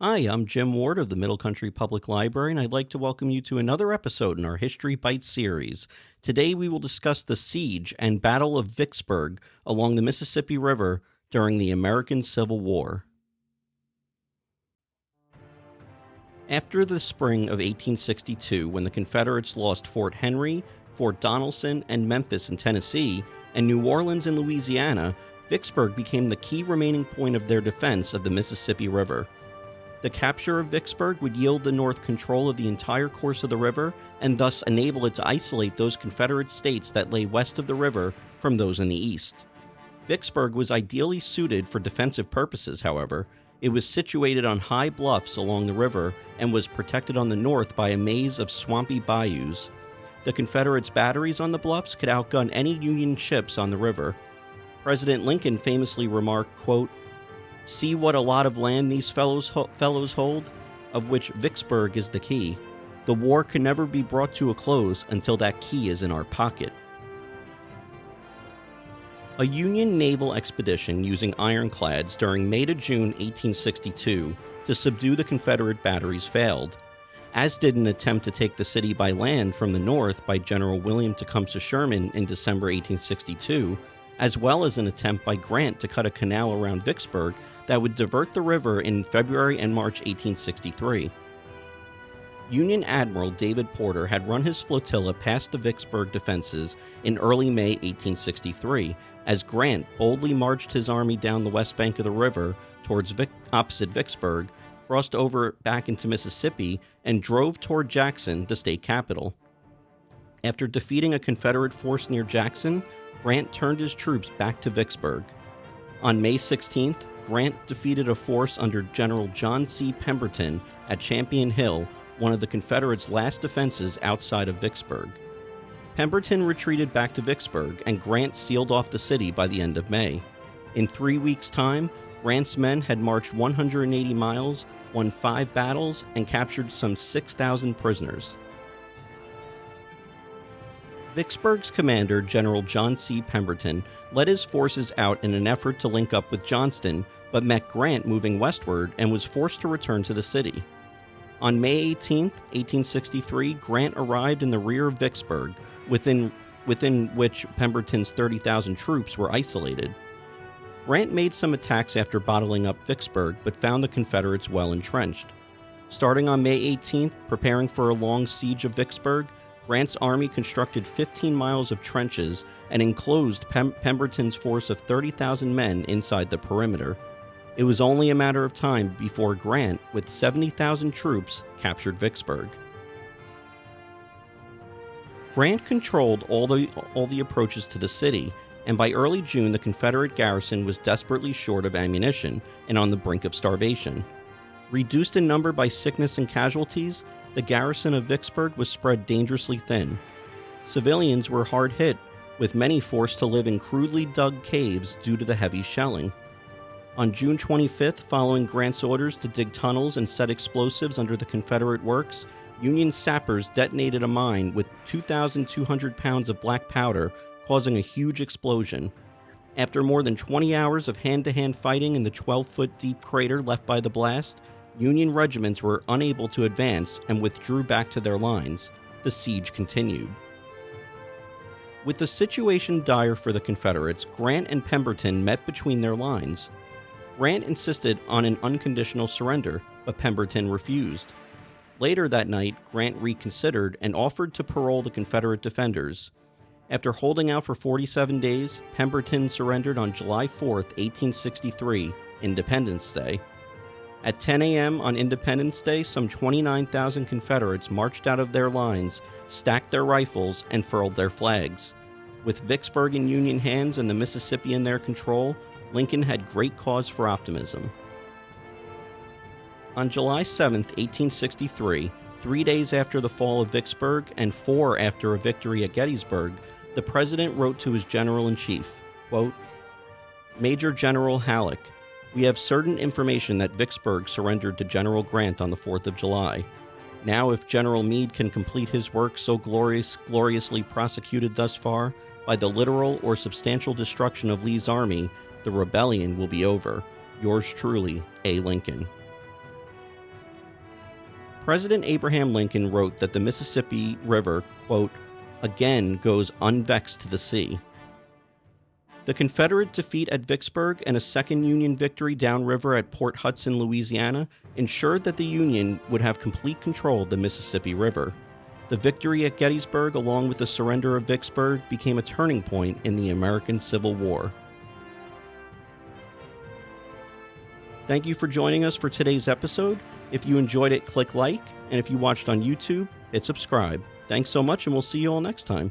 Hi, I'm Jim Ward of the Middle Country Public Library, and I'd like to welcome you to another episode in our History Bites series. Today we will discuss the siege and Battle of Vicksburg along the Mississippi River during the American Civil War. After the spring of 1862, when the Confederates lost Fort Henry, Fort Donelson, and Memphis in Tennessee, and New Orleans in Louisiana, Vicksburg became the key remaining point of their defense of the Mississippi River. The capture of Vicksburg would yield the North control of the entire course of the river and thus enable it to isolate those Confederate states that lay west of the river from those in the east. Vicksburg was ideally suited for defensive purposes, however. It was situated on high bluffs along the river and was protected on the north by a maze of swampy bayous. The Confederates' batteries on the bluffs could outgun any Union ships on the river. President Lincoln famously remarked, quote, "See what a lot of land these fellows hold, of which Vicksburg is the key. The war can never be brought to a close until that key is in our pocket." A Union naval expedition using ironclads during May to June 1862 to subdue the Confederate batteries failed, as did an attempt to take the city by land from the north by General William Tecumseh Sherman in December 1862, as well as an attempt by Grant to cut a canal around Vicksburg that would divert the river in February and March 1863. Union Admiral David Porter had run his flotilla past the Vicksburg defenses in early May 1863, as Grant boldly marched his army down the west bank of the river towards opposite Vicksburg, crossed over back into Mississippi, and drove toward Jackson, the state capital. After defeating a Confederate force near Jackson, Grant turned his troops back to Vicksburg. On May 16th, Grant defeated a force under General John C. Pemberton at Champion Hill, one of the Confederates' last defenses outside of Vicksburg. Pemberton retreated back to Vicksburg, and Grant sealed off the city by the end of May. In 3 weeks' time, Grant's men had marched 180 miles, won 5 battles, and captured some 6,000 prisoners. Vicksburg's commander, General John C. Pemberton, led his forces out in an effort to link up with Johnston, but met Grant moving westward and was forced to return to the city. On May 18, 1863, Grant arrived in the rear of Vicksburg, within which Pemberton's 30,000 troops were isolated. Grant made some attacks after bottling up Vicksburg, but found the Confederates well entrenched. Starting on May 18th, preparing for a long siege of Vicksburg, Grant's army constructed 15 miles of trenches and enclosed Pemberton's force of 30,000 men inside the perimeter. It was only a matter of time before Grant, with 70,000 troops, captured Vicksburg. Grant controlled all the approaches to the city, and by early June the Confederate garrison was desperately short of ammunition and on the brink of starvation. Reduced in number by sickness and casualties, the garrison of Vicksburg was spread dangerously thin. Civilians were hard hit, with many forced to live in crudely dug caves due to the heavy shelling. On June 25th, following Grant's orders to dig tunnels and set explosives under the Confederate works, Union sappers detonated a mine with 2,200 pounds of black powder, causing a huge explosion. After more than 20 hours of hand-to-hand fighting in the 12-foot deep crater left by the blast, Union regiments were unable to advance and withdrew back to their lines. The siege continued. With the situation dire for the Confederates, Grant and Pemberton met between their lines. Grant insisted on an unconditional surrender, but Pemberton refused. Later that night, Grant reconsidered and offered to parole the Confederate defenders. After holding out for 47 days, Pemberton surrendered on July 4, 1863, Independence Day. At 10 a.m. on Independence Day, some 29,000 Confederates marched out of their lines, stacked their rifles, and furled their flags. With Vicksburg in Union hands and the Mississippi in their control, Lincoln had great cause for optimism. On July 7, 1863, 3 days after the fall of Vicksburg and 4 after a victory at Gettysburg, the President wrote to his General-in-Chief, quote, "Major General Halleck, we have certain information that Vicksburg surrendered to General Grant on the 4th of July. Now, if General Meade can complete his work so gloriously prosecuted thus far, by the literal or substantial destruction of Lee's army, the rebellion will be over. Yours truly, A. Lincoln." President Abraham Lincoln wrote that the Mississippi River, quote, again goes unvexed to the sea. The Confederate defeat at Vicksburg and a second Union victory downriver at Port Hudson, Louisiana, ensured that the Union would have complete control of the Mississippi River. The victory at Gettysburg, along with the surrender of Vicksburg, became a turning point in the American Civil War. Thank you for joining us for today's episode. If you enjoyed it, click like, and if you watched on YouTube, hit subscribe. Thanks so much, and we'll see you all next time.